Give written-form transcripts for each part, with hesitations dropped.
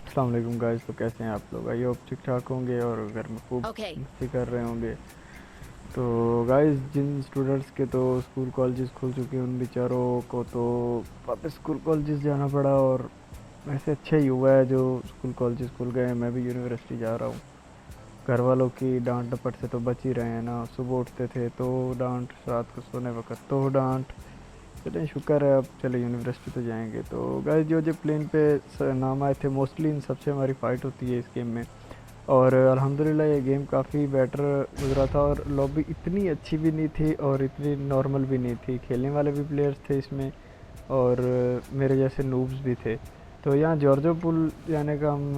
अस्सलाम वालेकुम गाइस। तो कैसे हैं आप लोग? आई होप ठीक ठाक होंगे और घर में खूब Okay. मस्ती कर रहे होंगे। तो गाइस, जिन स्टूडेंट्स के तो स्कूल कॉलेजेस खुल चुके हैं उन बेचारों को तो वापस स्कूल कॉलेजेस जाना पड़ा। और वैसे अच्छा ही हुआ है जो स्कूल कॉलेजेस खुल गए हैं। मैं भी यूनिवर्सिटी जा रहा हूँ। घर वालों की डांट डपट से तो बच ही रहे हैं ना। सुबह उठते थे तो डांट, रात को सोने वक्त तो डांट। चलिए शुक्र है, अब चले यूनिवर्सिटी तो जाएंगे। तो गाइस, जो जो प्लेन पे नाम आए थे मोस्टली इन सबसे हमारी फ़ाइट होती है इस गेम में। और अल्हम्दुलिल्लाह ये गेम काफ़ी बेटर गुजरा था। और लॉबी इतनी अच्छी भी नहीं थी और इतनी नॉर्मल भी नहीं थी। खेलने वाले भी प्लेयर्स थे इसमें और मेरे जैसे नूब्स भी थे। तो यहाँ जॉर्जो पुल जाने का हम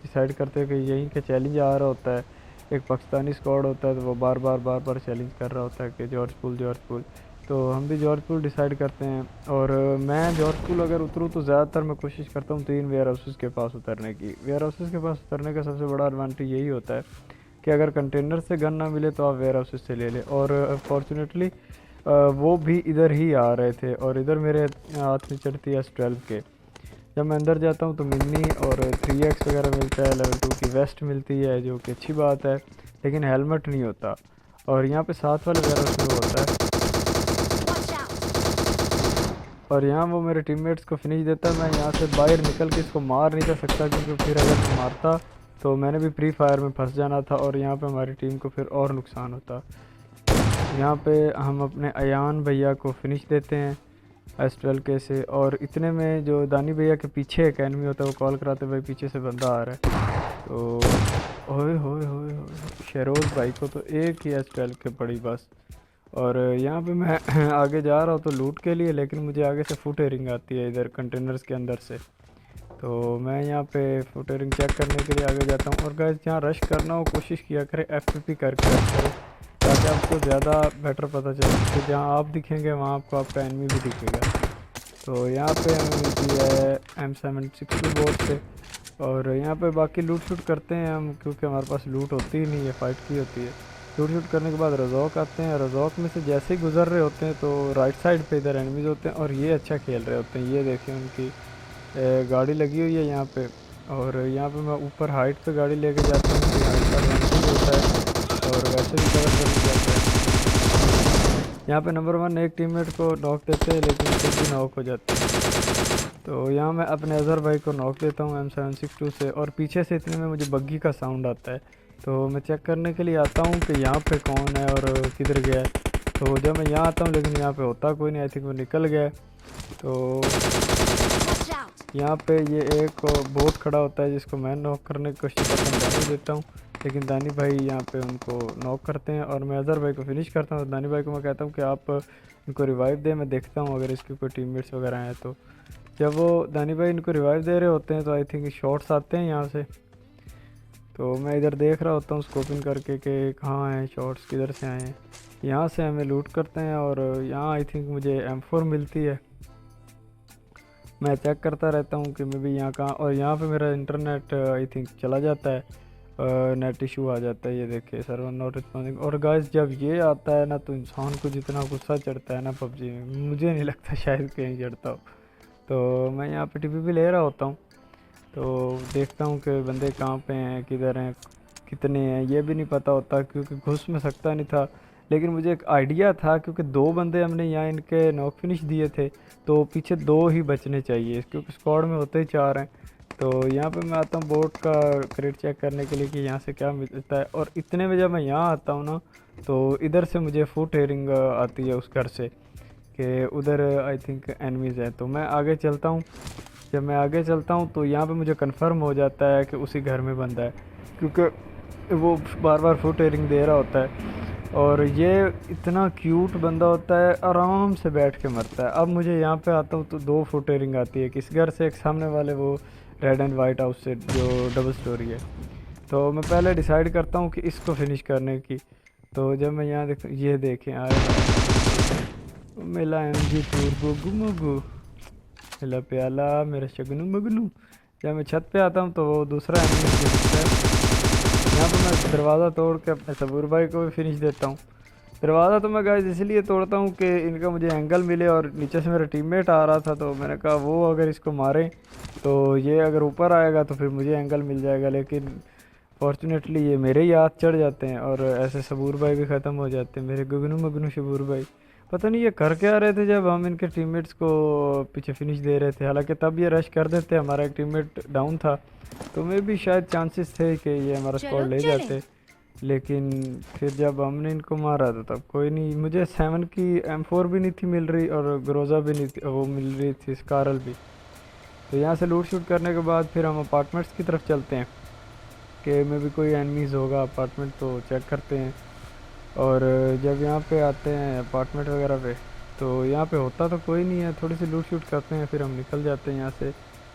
डिसाइड करते हैं कि यहीं का चैलेंज आ रहा होता है। एक पाकिस्तानी स्क्वाड होता है तो वो बार बार चैलेंज कर रहा होता है कि जॉर्ज पुल जॉर्ज पुल। तो हम भी जॉर्ज पुल डिसाइड करते हैं। और मैं जॉर्ज पुल अगर उतरूँ तो ज़्यादातर मैं कोशिश करता हूँ 3 वेयर हाउसेस के पास उतरने की। वेयर हाउसेस के पास उतरने का सबसे बड़ा एडवांटेज यही होता है कि अगर कंटेनर से गन ना मिले तो आप वेयर हाउसेस से ले लें। और फॉर्चुनेटली वो भी इधर ही आ रहे थे और इधर मेरे हाथ में चढ़ती है S12 के। जब मैं अंदर जाता हूँ तो मिनी और 3x वगैरह मिलता है। लेवल 2 की वेस्ट मिलती है जो कि अच्छी बात है, लेकिन हेलमेट नहीं होता। और यहाँ पे साथ वाले वेयर हाउस में वो होता है। Watch out! और यहाँ वो मेरे टीममेट्स को फिनिश देता है। मैं यहाँ से बाहर निकल के इसको मार नहीं कर सकता क्योंकि फिर अगर मैं मारता तो मैंने भी प्री फायर में फंस जाना था और यहाँ पे हमारी टीम को फिर और नुकसान होता। यहाँ पे हम अपने अयान भैया को फिनिश देते हैं S12 के से। और इतने में जो दानी भैया के पीछे एक एनिमी होता है वो कॉल कराते भाई पीछे से बंदा आ रहा है। तो ओए होए होए होए, शेरोज़ भाई को तो एक ही S12 के पड़ी बस। और यहाँ पे मैं आगे जा रहा हूँ तो लूट के लिए, लेकिन मुझे आगे से फुट एयरिंग आती है इधर कंटेनर्स के अंदर से। तो मैं यहाँ पे फुट एयरिंग चेक करने के लिए आगे जाता हूँ। और गाइस, जहाँ रश करना हो कोशिश किया करें FPP करके रश करें ताकि आपको ज़्यादा बेटर पता चले कि जहाँ आप दिखेंगे वहाँ आपको आपका एनिमी भी दिखेगा। तो यहाँ पे हमें मिलती है M762 बोर्ड से। और यहाँ पे बाकी लूट शूट करते हैं हम क्योंकि हमारे पास लूट होती ही नहीं है, फाइट की होती है। लूट शूट करने के बाद रज़ौक आते हैं। रज़ौक में से जैसे ही गुजर रहे होते हैं तो राइट साइड पे इधर एनिमीज़ होते हैं और ये अच्छा खेल रहे होते हैं। ये देखें उनकी गाड़ी लगी हुई है यहाँ पे। और यहाँ पे मैं ऊपर हाइट पे गाड़ी लेके जाता हूँ कि हाइट का एडवांटेज होता है और वैसे भी कवर करने जाता है। यहाँ पे नंबर 1 एक टीममेट को नॉक देते हैं लेकिन खुद भी नॉक हो जाते हैं। तो यहाँ मैं अपने अज़हर भाई को नॉक देता हूँ M762 से। और पीछे से इतने में मुझे बग्गी का साउंड आता है तो मैं चेक करने के लिए आता हूँ कि यहाँ पे कौन है और किधर गया है। तो जब मैं यहाँ आता हूँ लेकिन यहाँ पे होता कोई नहीं, आई थिंक वो निकल गया है। तो Watch out! यहाँ पे ये एक बोट खड़ा होता है जिसको मैं नॉक करने की कोशिश करता हूँ, दानी देता हूँ। लेकिन दानी भाई यहाँ पे उनको नॉक करते हैं और मैं अज़हर भाई को फिनिश करता हूँ। दानी भाई को मैं कहता हूँ कि आप इनको रिवाइव दें, मैं देखता हूँ अगर इसके कोई टीममेट्स वगैरह हैं। तो जब वो दानी भाई इनको रिवाइव दे रहे होते हैं तो आई थिंक शॉट्स आते हैं यहाँ से। तो मैं इधर देख रहा होता हूँ स्कोपिंग करके कि कहाँ हैं शॉट्स, किधर से आए हैं। यहाँ से हमें लूट करते हैं और यहाँ आई थिंक मुझे M4 मिलती है। मैं चेक करता रहता हूँ कि मैं भी यहाँ कहाँ। और यहाँ पे मेरा इंटरनेट आई थिंक चला जाता है, नेट इशू आ जाता है। ये देखिए सर्वर नॉट रिस्पॉन्डिंग। और गाइस, जब ये आता है ना तो इंसान को जितना गुस्सा चढ़ता है ना पबजी में, मुझे नहीं लगता शायद कहीं चढ़ता हो। तो मैं यहाँ पे TPP ले रहा होता हूँ तो देखता हूँ कि बंदे कहाँ पे हैं, किधर हैं, कितने हैं, ये भी नहीं पता होता क्योंकि घुस में सकता नहीं था। लेकिन मुझे एक आइडिया था क्योंकि 2 बंदे हमने यहाँ इनके नॉक फिनिश दिए थे तो पीछे 2 ही बचने चाहिए क्योंकि स्क्वाड में होते ही 4 हैं। तो यहाँ पे मैं आता हूँ बोट का क्रेट चेक करने के लिए कि यहाँ से क्या मिलता है। और इतने में जब मैं यहाँ आता हूँ ना तो इधर से मुझे फुट हेयरिंग आती है उस घर से कि उधर आई थिंक एनिमीज़ है। तो मैं आगे चलता हूँ। जब मैं आगे चलता हूँ तो यहाँ पे मुझे कंफर्म हो जाता है कि उसी घर में बंदा है क्योंकि वो बार बार फुट एयरिंग दे रहा होता है। और ये इतना क्यूट बंदा होता है, आराम से बैठ के मरता है। अब मुझे यहाँ पे आता हूँ तो 2 फुट एयरिंग आती है, किस घर से, एक सामने वाले वो रेड एंड वाइट हाउस से जो डबल स्टोरी है। तो मैं पहले डिसाइड करता हूँ कि इसको फिनिश करने की। तो जब मैं यहाँ देख, ये देखें मेला MG टूर गुगू मेरा प्याला मेरा शगनू मगनू। जब मैं छत पे आता हूँ तो वो दूसरा एनिमी मुझे दिखता है। यहाँ पे मैं दरवाज़ा तोड़ के अपने सबूर भाई को भी फिनिश देता हूँ। दरवाज़ा तो मैं गाइस इसलिए तोड़ता हूँ कि इनका मुझे एंगल मिले और नीचे से मेरा टीममेट आ रहा था तो मैंने कहा वो अगर इसको मारे तो ये अगर ऊपर आएगा तो फिर मुझे एंगल मिल जाएगा, लेकिन फॉर्चुनेटली ये मेरे ही हाथ चढ़ जाते हैं और ऐसे सबूर भाई भी ख़त्म हो जाते हैं, मेरे गुगनू मगनू सबूर भाई। पता नहीं ये कर क्या रहे थे जब हम इनके टीममेट्स को पीछे फिनिश दे रहे थे, हालांकि तब ये रश कर देते, हमारा एक टीममेट डाउन था तो मे भी शायद चांसेस थे कि ये हमारा चलो, स्क्वाड ले चलें। जाते। लेकिन फिर जब हमने इनको मारा तो तब कोई नहीं, मुझे 7 की M4 भी नहीं थी मिल रही और ग्रोजा भी नहीं थी, वो मिल रही थी स्कारल भी। तो यहाँ से लूट शूट करने के बाद फिर हम अपार्टमेंट्स की तरफ चलते हैं कि में भी कोई एनिमीज़ होगा अपार्टमेंट तो चेक करते हैं। और जब यहाँ पे आते हैं अपार्टमेंट वगैरह पे तो यहाँ पे होता तो कोई नहीं है, थोड़ी सी लूट शूट करते हैं फिर हम निकल जाते हैं यहाँ से।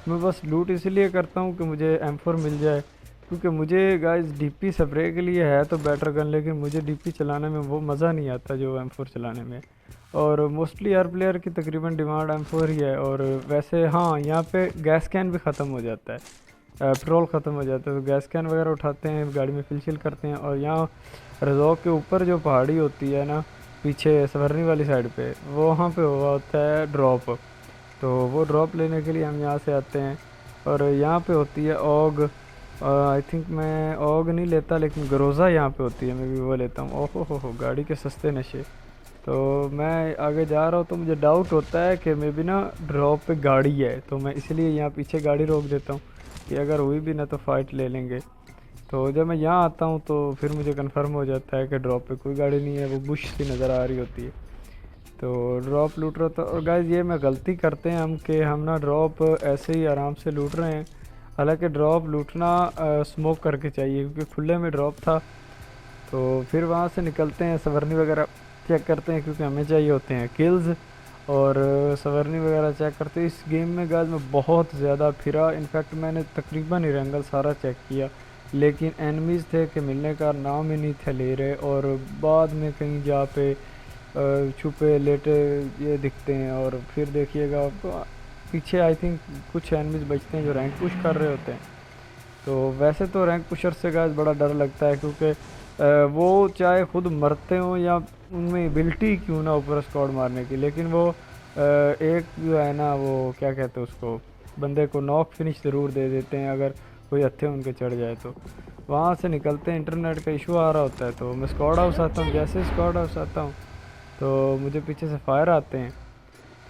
मैं बस लूट इसलिए करता हूँ कि मुझे M4 मिल जाए, क्योंकि मुझे गाइस डीपी स्प्रे के लिए है तो बेटर गन, लेकिन मुझे डीपी चलाने में वो मज़ा नहीं आता जो M4 चलाने में। और मोस्टली हर प्लेयर की तकरीबन डिमांड M4 ही है। और वैसे हाँ, यहाँ पे गैस कैन भी ख़त्म हो जाता है, पेट्रोल ख़त्म हो जाता है, तो गैस कैन वगैरह उठाते हैं, गाड़ी में फिल करते हैं। और यहाँ रिजॉर्ट के ऊपर जो पहाड़ी होती है ना पीछे सवरनी वाली साइड पे, वो वहाँ पे हुआ होता है ड्रॉप, तो वो ड्रॉप लेने के लिए हम यहाँ से आते हैं। और यहाँ पे होती है ऑग, आई थिंक मैं ऑग नहीं लेता लेकिन ग्रोज़ा यहाँ पे होती है, मैं भी वो लेता हूँ। ओहो हो गाड़ी के सस्ते नशे। तो मैं आगे जा रहा हूँ तो मुझे डाउट होता है कि मे भी ना ड्रॉप पे गाड़ी है, तो मैं इसलिए यहाँ पीछे गाड़ी रोक देता हूँ कि अगर हुई भी ना तो फ़ाइट ले लेंगे। तो जब मैं यहाँ आता हूँ तो फिर मुझे कंफर्म हो जाता है कि ड्रॉप पे कोई गाड़ी नहीं है, वो बुश सी नज़र आ रही होती है। तो ड्रॉप लूट रहा था। और गाइस ये मैं गलती करते हैं हम कि हम ना ड्रॉप ऐसे ही आराम से लूट रहे हैं, हालांकि ड्रॉप लूटना स्मोक करके चाहिए, क्योंकि खुले में ड्रॉप था। तो फिर वहाँ से निकलते हैं, सवरनी वगैरह चेक करते हैं क्योंकि हमें चाहिए होते हैं किल्स, और सवरनी वगैरह चेक करते हैं। इस गेम में गाइस मैं बहुत ज़्यादा फिरा, इनफैक्ट मैंने तकरीबन एंगल सारा चेक किया, लेकिन एनिमीज़ थे कि मिलने का नाम ही नहीं थे ले रहे। और बाद में कहीं जा पे छुपे लेटे ये दिखते हैं। और फिर देखिएगा आपको पीछे आई थिंक कुछ एनिमीज़ बचते हैं जो रैंक पुश कर रहे होते हैं। तो वैसे तो रैंक पुशर से गाइस बड़ा डर लगता है, क्योंकि वो चाहे खुद मरते हों या उनमें एबिलिटी क्यों ना ऊपर स्क्वाड मारने की, लेकिन वो एक जो है ना वो क्या कहते हैं उसको, बंदे को नॉक फिनिश ज़रूर दे देते हैं अगर कोई हत्थे उनके चढ़ जाए। तो वहाँ से निकलते हैं, इंटरनेट का इशू आ रहा होता है, तो मैं स्क्वाड हाउस आता हूँ। जैसे स्क्वाड हाउस आता हूँ तो मुझे पीछे से फायर आते हैं,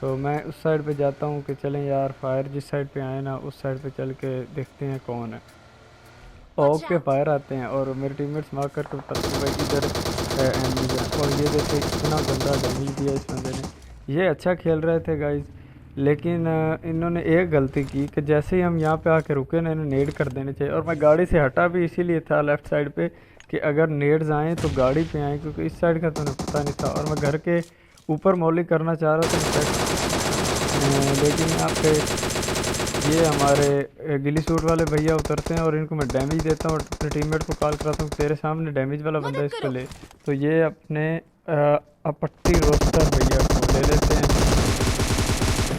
तो मैं उस साइड पे जाता हूँ कि चलें यार फायर जिस साइड पे आए ना उस साइड पे चल के देखते हैं कौन है। Watch okay out! फायर आते हैं और मेरे टीममेट्स मार करके बताते हैं भाई इधर एनिमी है। और ये देखे इतना गंदा डैमेज दिया इस बंदे ने। ये अच्छा खेल रहे थे गाइस, लेकिन इन्होंने एक गलती की कि जैसे ही हम यहाँ पे आके रुके ना, इन्हें नेड कर देने चाहिए। और मैं गाड़ी से हटा भी इसीलिए था लेफ़्ट साइड पे कि अगर नेड्स आएँ तो गाड़ी पे आएँ, क्योंकि इस साइड का तो उन्हें पता नहीं था। और मैं घर के ऊपर मॉलिंग करना चाह रहा था लेकिन यहाँ पे ये हमारे गिली सूट वाले भैया उतरते हैं और इनको मैं डैमेज देता हूँ और अपने टीममेट को कॉल कराता हूँ तेरे सामने डैमेज वाला बंदा मदद इसको करो। ले। तो ये अपने अपट्टी रोस्टर भैया को ले लेते हैं।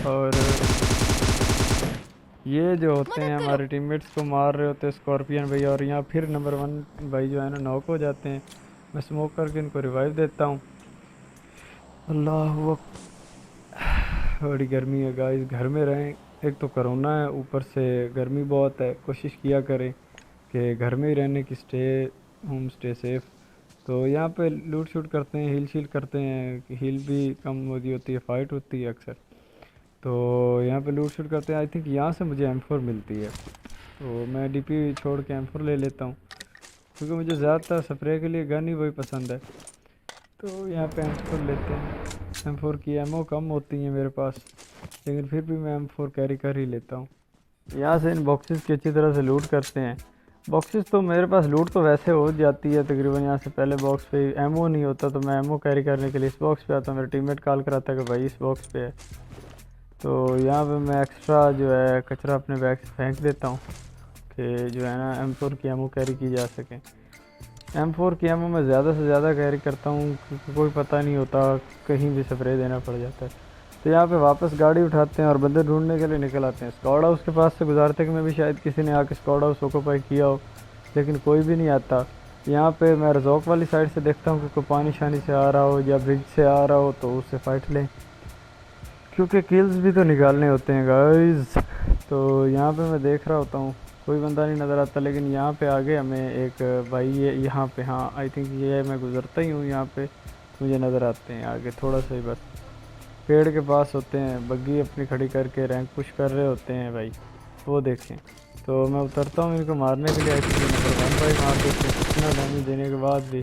और ये जो होते हैं मदद करो। हमारे टीममेट्स को मार रहे होते हैं स्कॉर्पियन भैया। और यहाँ फिर नंबर 1 भाई जो है ना नॉक हो जाते हैं। मैं स्मोक करके इनको रिवाइव देता हूँ। अल्लाह वो बड़ी गर्मी है गाइस, घर में रहें, एक तो कोरोना है ऊपर से गर्मी बहुत है। कोशिश किया करें कि घर में ही रहने की, स्टे होम, स्टे सेफ। तो यहाँ पे लूट शूट करते हैं, हील शील करते हैं, हील भी कम होती है, फाइट होती है अक्सर। तो यहाँ पे लूट शूट करते हैं। आई थिंक यहाँ से मुझे M4 मिलती है, तो मैं डीपी छोड़ के M4 ले लेता हूँ, क्योंकि मुझे ज़्यादातर स्प्रे के लिए गन ही वही पसंद है। तो यहाँ पे M4 लेते हैं। M4 की एमओ कम होती है मेरे पास, लेकिन फिर भी मैं M4 कैरी कर ही लेता हूँ। यहाँ से इन बॉक्सेस की अच्छी तरह से लूट करते हैं। बॉक्सेस तो मेरे पास लूट तो वैसे हो जाती है तकरीबन। यहाँ से पहले बॉक्स पे एमओ नहीं होता, तो मैं एमओ कैरी करने के लिए इस बॉक्स पे आता हूँ। मेरा टीममेट कॉल कराता है कि भाई इस बॉक्स पे है, तो यहाँ पे मैं एक्स्ट्रा जो है कचरा अपने बैग से फेंक देता हूँ कि जो है ना M4 की एमओ कैरी की जा सके। M4 की एमओ मैं ज़्यादा से ज़्यादा कैरी करता हूँ, क्योंकि कोई पता नहीं होता, कहीं भी स्प्रे देना पड़ जाता है। तो यहाँ पे वापस गाड़ी उठाते हैं और बंदे ढूंढने के लिए निकल आते हैं। स्क्वाड हाउस के पास से गुजारते कि मैं भी शायद किसी ने आके स्क्वाड हाउस ऑक्यूपाई किया हो, लेकिन कोई भी नहीं आता। यहाँ पे मैं रजौक वाली साइड से देखता हूँ कि कोई पानी शानी से आ रहा हो या ब्रिज से आ रहा हो, तो उससे फ़ाइट लें, क्योंकि किल्स भी तो निकालने होते हैं गाइस। तो यहाँ पे मैं देख रहा होता हूँ, कोई बंदा नहीं नज़र आता, लेकिन यहाँ पे आगे हमें एक भाई ये यहाँ पे, हाँ आई थिंक ये मैं गुज़रता ही हूँ यहाँ पे, मुझे नज़र आते हैं आगे थोड़ा सा ही बस, पेड़ के पास होते हैं, बग्गी अपनी खड़ी करके रैंक पुश कर रहे होते हैं भाई, वो देखें। तो मैं उतरता हूँ इनको मारने के लिए, ऐसे नंबर 1 भाई मार देते हैं, कितना डैमेज देने के बाद भी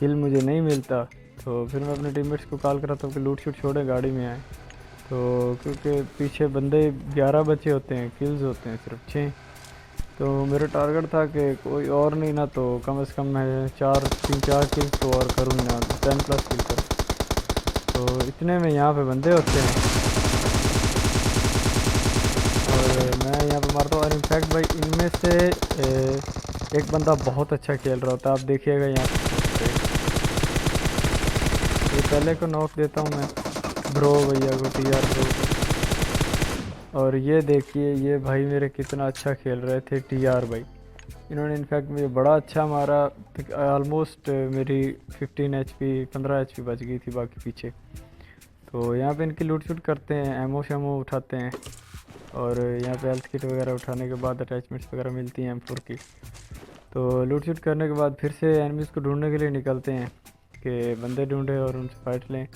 किल मुझे नहीं मिलता। तो फिर मैं अपने टीममेट्स को कॉल कराता हूँ कि लूट शूट छोड़े, गाड़ी में आए। तो क्योंकि पीछे बंदे 11 बचे होते हैं, किल्स होते हैं सिर्फ 6, तो मेरा टारगेट था कि कोई और नहीं ना तो कम से कम मैं 3-4 किल्स तो और करूँ ना, 10+ किल करूँ। तो इतने में यहाँ पे बंदे होते हैं और मैं यहाँ पे मारता हूँ। और इनफैक्ट भाई इनमें से एक बंदा बहुत अच्छा खेल रहा होता है, आप देखिएगा यहाँ पे। ये पहले को नॉक देता हूँ मैं, ब्रो भैया को, TR ब्रो को। और ये देखिए ये भाई मेरे कितना अच्छा खेल रहे थे, TR भाई। इन्होंने इनफैक्ट मुझे बड़ा अच्छा मारा, ऑलमोस्ट मेरी 15 HP 15 HP बच गई थी बाकी पीछे। तो यहाँ पे इनकी लूट शूट करते हैं, एमओ शेमो उठाते हैं, और यहाँ पे हेल्थ किट वगैरह उठाने के बाद अटैचमेंट्स वगैरह मिलती हैं M4 की। तो लूट शूट करने के बाद फिर से एनिमीज़ को ढूंढने के लिए निकलते हैं कि बंदे ढूंढे और उनसे फाइट लें।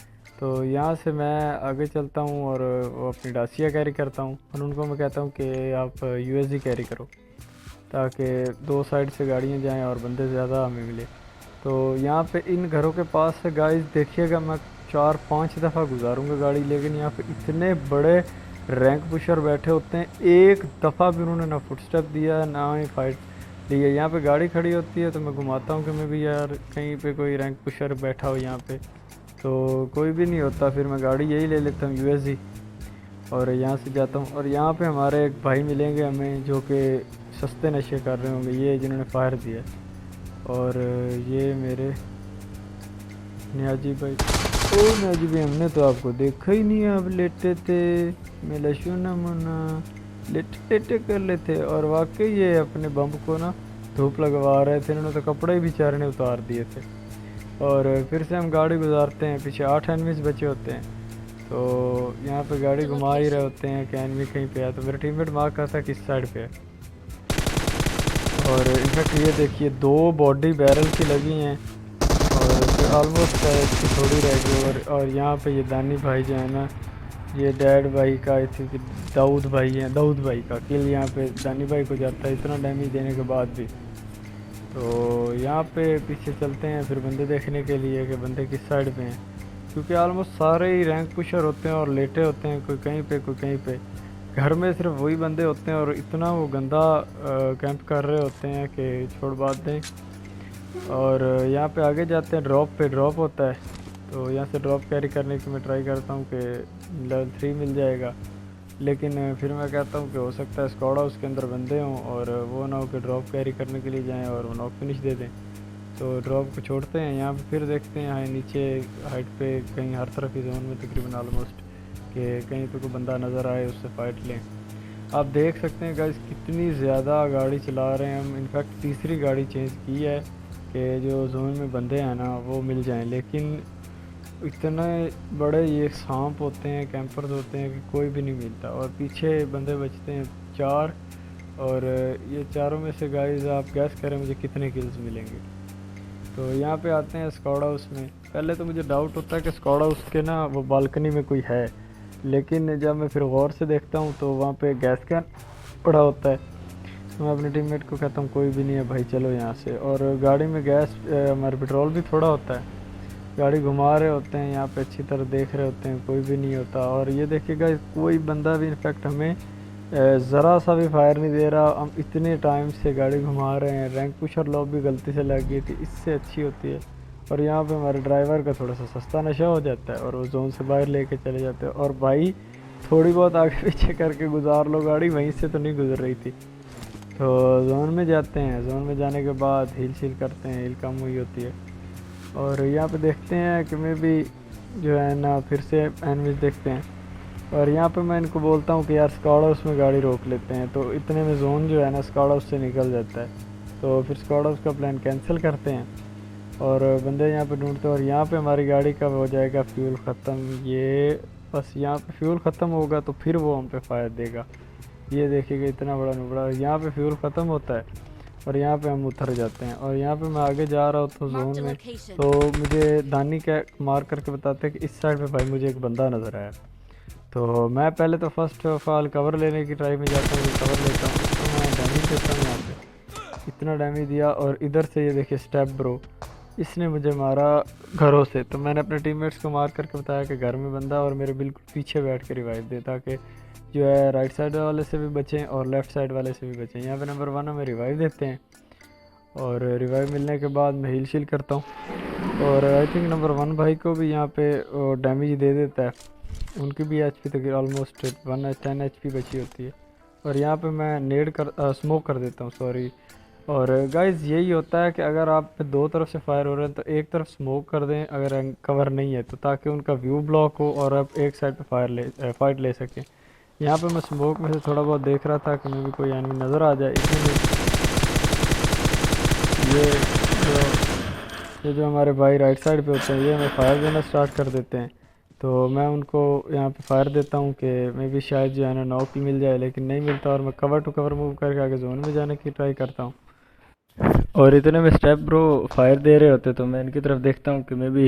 तो यहाँ से मैं आगे चलता हूँ और वो अपनी डासिया कैरी करता हूँ, और उनको मैं कहता हूँ कि आप USG कैरी करो ताकि 2 साइड से गाड़ियाँ जाएं और बंदे ज़्यादा हमें मिले। तो यहाँ पे इन घरों के पास से गाइस देखिएगा, मैं 4-5 दफ़ा गुजारूंगा गाड़ी, लेकिन यहाँ पे इतने बड़े रैंक पुशर बैठे होते हैं, एक दफ़ा भी उन्होंने ना फुटस्टेप दिया ना ही फाइट ली है। यहाँ पे गाड़ी खड़ी होती है तो मैं घुमाता हूँ कि मैं भी यार कहीं पे कोई रैंक पुशर बैठा हो यहाँ पे, तो कोई भी नहीं होता, फिर मैं गाड़ी यही ले लेता हूँ USG और यहाँ से जाता हूँ। और यहाँ पे हमारे एक भाई मिलेंगे हमें जो कि सस्ते नशे कर रहे होंगे, ये जिन्होंने फायर दिया है, और ये मेरे नियाजी भाई। ओ नियाजी भाई, हमने तो आपको देखा ही नहीं, आप लेटे थे, मैं लशू ना मुना लेटे लेटे कर लेते। और वाकई ये अपने बम को ना धूप लगवा रहे थे, इन्होंने तो कपड़े भी चारने उतार दिए थे। और फिर से हम गाड़ी गुजारते हैं, पीछे 8 एनिमीज बचे होते हैं। तो यहाँ पे गाड़ी घुमा ही रहे होते हैं कि एनिमी कहीं पे है, तो मेरा टीममेट मार्क करता है किस साइड पे है। और इनफैक्ट ये देखिए 2 बॉडी बैरल की लगी हैं और फिर ऑलमोस्ट इसकी थोड़ी रह गई। और यहाँ पे ये दानी भाई जो है ना, ये डैड भाई का, आई थिंक दाऊद भाई हैं, दाऊद भाई का किल यहाँ पे दानी भाई को जाता है इतना डैमेज देने के बाद भी। तो यहाँ पे पीछे चलते हैं फिर बंदे देखने के लिए कि बंदे किस साइड पे हैं, क्योंकि ऑलमोस्ट सारे ही रैंक पुशर होते हैं और लेटे होते हैं, कोई कहीं पे कोई कहीं पे। घर में सिर्फ वही बंदे होते हैं और इतना वो गंदा कैंप कर रहे होते हैं कि छोड़ बात दें। और यहाँ पे आगे जाते हैं, ड्रॉप पे ड्रॉप होता है, तो यहाँ से ड्रॉप कैरी करने की मैं ट्राई करता हूँ कि लेवल 3 मिल जाएगा। लेकिन फिर मैं कहता हूँ कि हो सकता है स्क्वाड हाउस के अंदर बंदे हों और वो ना हो कि ड्रॉप कैरी करने के लिए जाएं और वो नॉक फिनिश दे दें। तो ड्रॉप को छोड़ते हैं, यहाँ पे फिर देखते हैं यहाँ नीचे हाइट पे कहीं हर तरफ ही जोन में तकरीबन ऑलमोस्ट कि कहीं पे कोई बंदा नज़र आए उससे फाइट लें। आप देख सकते हैं गाइस कितनी ज़्यादा गाड़ी चला रहे हैं हम। इनफैक्ट तीसरी गाड़ी चेंज की है कि जो जोन में बंदे हैं ना वो मिल जाएं, लेकिन इतने बड़े ये सांप होते हैं, कैंपर्स होते हैं कि कोई भी नहीं मिलता। और पीछे बंदे बचते हैं 4, और ये चारों में से गाइस आप गैस करें मुझे कितने किल्स मिलेंगे। तो यहाँ पे आते हैं स्क्वाड हाउस में। पहले तो मुझे डाउट होता है कि स्क्वाड हाउस के ना वो बालकनी में कोई है, लेकिन जब मैं फिर गौर से देखता हूँ तो वहाँ पे गैस कैन पड़ा होता है। तो मैं अपने टीममेट को कहता हूँ कोई भी नहीं है भाई, चलो यहाँ से। और गाड़ी में गैस हमारे पेट्रोल भी थोड़ा होता है, गाड़ी घुमा रहे होते हैं, यहाँ पे अच्छी तरह देख रहे होते हैं, कोई भी नहीं होता। और ये देखिएगा कोई बंदा भी इनफैक्ट हमें ज़रा सा भी फायर नहीं दे रहा। हम इतने टाइम से गाड़ी घुमा रहे हैं, रैंक पुशर लॉब भी गलती से लग गई थी, इससे अच्छी होती है। और यहाँ पे हमारे ड्राइवर का थोड़ा सा सस्ता नशा हो जाता है और वो जोन से बाहर लेके चले जाते हैं। और भाई थोड़ी बहुत आगे पीछे करके गुजार लो गाड़ी, वहीं से तो नहीं गुजर रही थी। तो जोन में जाते हैं, जोन में जाने के बाद हील शील करते हैं, हील कम हुई होती है। और यहाँ पे देखते हैं कि मैं भी जो है ना फिर से एनिमीज देखते हैं। और यहाँ पे मैं इनको बोलता हूँ कि यार स्क्वाड हाउस में गाड़ी रोक लेते हैं, तो इतने में जोन जो है ना स्क्वाड हाउस से निकल जाता है। तो फिर स्क्वाड हाउस का प्लान कैंसिल करते हैं और बंदे यहाँ पे ढूंढते हैं। और यहाँ पे हमारी गाड़ी का हो जाएगा फ्यूल ख़त्म, ये बस यहाँ पे फ्यूल ख़त्म होगा तो फिर वो हम पे फायर देगा। ये देखिएगा इतना बड़ा नुबड़ा, यहाँ पे फ्यूल ख़त्म होता है और यहाँ पे हम उतर जाते हैं। और यहाँ पे मैं आगे जा रहा हूँ तो Marked जोन a में, location. तो मुझे दानी का मार करके बताते हैं कि इस साइड पे भाई मुझे एक बंदा नज़र आया। तो मैं पहले तो फर्स्ट ऑफ ऑल कवर लेने की ट्राई में जाता हूँ, कवर लेता हूँ, उसको मैं डैमेज देता हूँ यहाँ पे, इतना डैमेज दिया। और इधर से ये देखिए स्टेप ब्रो, इसने मुझे मारा घरों से। तो मैंने अपने टीममेट्स को मार करके बताया कि घर में बंदा और मेरे बिल्कुल पीछे बैठ के रिवाइव दे, ताकि जो है राइट साइड वाले से भी बचें और लेफ़्ट साइड वाले से भी बचें। यहाँ पे नंबर 1 हमें रिवाइव देते हैं और रिवाइव मिलने के बाद मैं हील शील करता हूँ। और आई थिंक नंबर 1 भाई को भी यहाँ पे डैमेज दे देता है, उनकी भी एचपी तक ऑलमोस्ट 10 एचपी बची होती है। और यहाँ पे मैं नेड कर स्मोक कर देता हूँ, सॉरी। और गाइज़ यही होता है कि अगर आप पे दो तरफ से फायर हो रहे हैं तो एक तरफ स्मोक कर दें अगर कवर नहीं है तो, ताकि उनका व्यू ब्लॉक हो और आप एक साइड पे फाइट ले सकें। यहाँ पे मैं स्मोक में से थोड़ा बहुत देख रहा था कि मैं भी कोई एनिमी नज़र आ जाए, इसलिए ये जो हमारे भाई राइट साइड पे होते हैं ये हमें फायर देना स्टार्ट कर देते हैं। तो मैं उनको यहाँ पे फायर देता हूँ कि मैं भी शायद जो है ना नॉक मिल जाए, लेकिन नहीं मिलता और मैं कवर टू कवर मूव करके आगे जोन में जाने की ट्राई करता हूँ। और इतने में स्टेप ब्रो फायर दे रहे होते तो मैं इनकी तरफ देखता हूँ कि मैं भी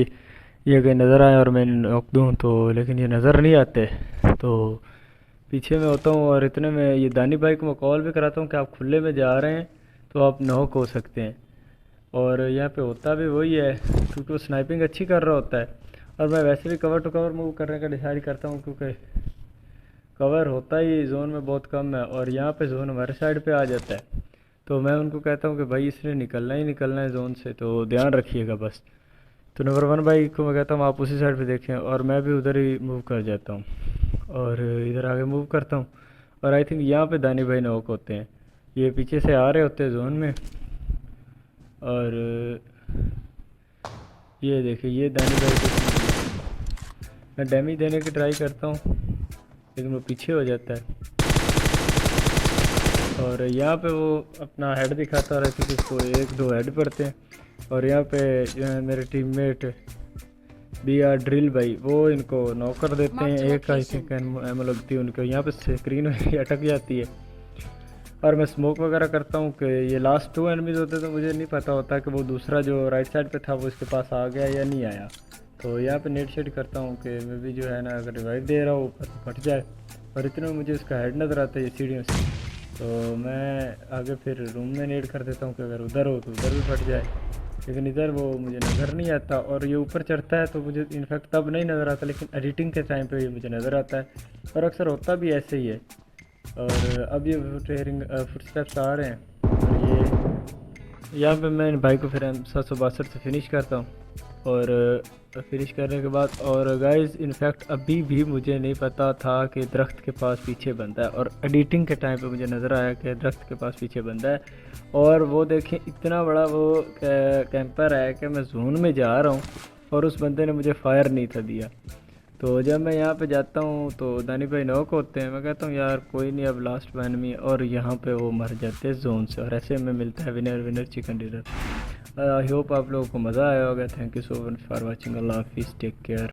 ये कहीं नज़र आए और मैं नॉक दूँ, तो लेकिन ये नज़र नहीं आते। तो पीछे में होता हूँ और इतने में ये दानी भाई को मैं कॉल भी कराता हूँ कि आप खुले में जा रहे हैं तो आप नॉक हो सकते हैं। और यहाँ पे होता भी वही है, क्योंकि वो स्नाइपिंग अच्छी कर रहा होता है और मैं वैसे भी कवर टू कवर मूव करने का डिसाइड करता हूँ, क्योंकि कवर होता ही जोन में बहुत कम है और यहाँ पे जोन हमारे साइड पे आ जाता है। तो मैं उनको कहता हूँ कि भाई इसने निकलना ही निकलना है जोन से, तो ध्यान रखिएगा बस। तो नंबर 1 भाई को मैं कहता हूँ आप उसी साइड पे देखें और मैं भी उधर ही मूव कर जाता हूँ और इधर आगे मूव करता हूँ। और आई थिंक यहाँ पे दानी भाई नॉक होते हैं, ये पीछे से आ रहे होते हैं जोन में। और ये देखिए ये दानी भाई को मैं डैमेज देने की ट्राई करता हूँ लेकिन वो पीछे हो जाता है। और यहाँ पे वो अपना हेड दिखाता है, कि उसको 1-2 हेड पड़ते हैं। और यहाँ पे जो है मेरे टीममेट BR ड्रिल भाई वो इनको नॉक कर देते हैं, एक आई थिंक एमो लगती है उनको, यहाँ पे स्क्रीन में अटक जाती है। और मैं स्मोक वगैरह करता हूँ कि ये लास्ट 2 एनिमीज़ होते तो मुझे नहीं पता होता कि वो दूसरा जो राइट साइड पे था वो इसके पास आ गया या नहीं आया। तो यहाँ पे नेट शेड करता हूँ कि मैं भी जो है ना अगर रिवाइव दे रहा हूँ ऊपर से फट जाए। और इतने में मुझे उसका हेड नज़र आता है ये सीढ़ियों से, तो मैं आगे फिर रूम में नेट कर देता हूँ कि अगर उधर हो तो उधर भी फट जाए, लेकिन इधर वो मुझे नज़र नहीं आता। और ये ऊपर चढ़ता है तो मुझे इनफैक्ट तब नहीं नज़र आता, लेकिन एडिटिंग के टाइम पे ये मुझे नज़र आता है और अक्सर होता भी ऐसे ही है। और अब ये फुटस्टेप्स आ रहे हैं और ये यहाँ पे मैं इन भाई को फिर 762 से फिनिश करता हूँ। और फिनिश करने के बाद और गाइस इनफैक्ट अभी भी मुझे नहीं पता था कि दरख्त के पास पीछे बंदा है, और एडिटिंग के टाइम पे मुझे नज़र आया कि दरख्त के पास पीछे बंदा है। और वो देखें इतना बड़ा वो कैंपर है कि मैं जोन में जा रहा हूँ और उस बंदे ने मुझे फायर नहीं था दिया। तो जब मैं यहाँ पे जाता हूँ तो दानी भाई नॉक होते हैं, मैं कहता हूँ यार कोई नहीं अब लास्ट वन में, और यहाँ पे वो मर जाते हैं जोन से। और ऐसे में मिलता है winner chicken dinner. I hope आप लोगों को मज़ा आया होगा। Thank you so much for watching. अल्लाह हाफिज़, टेक केयर।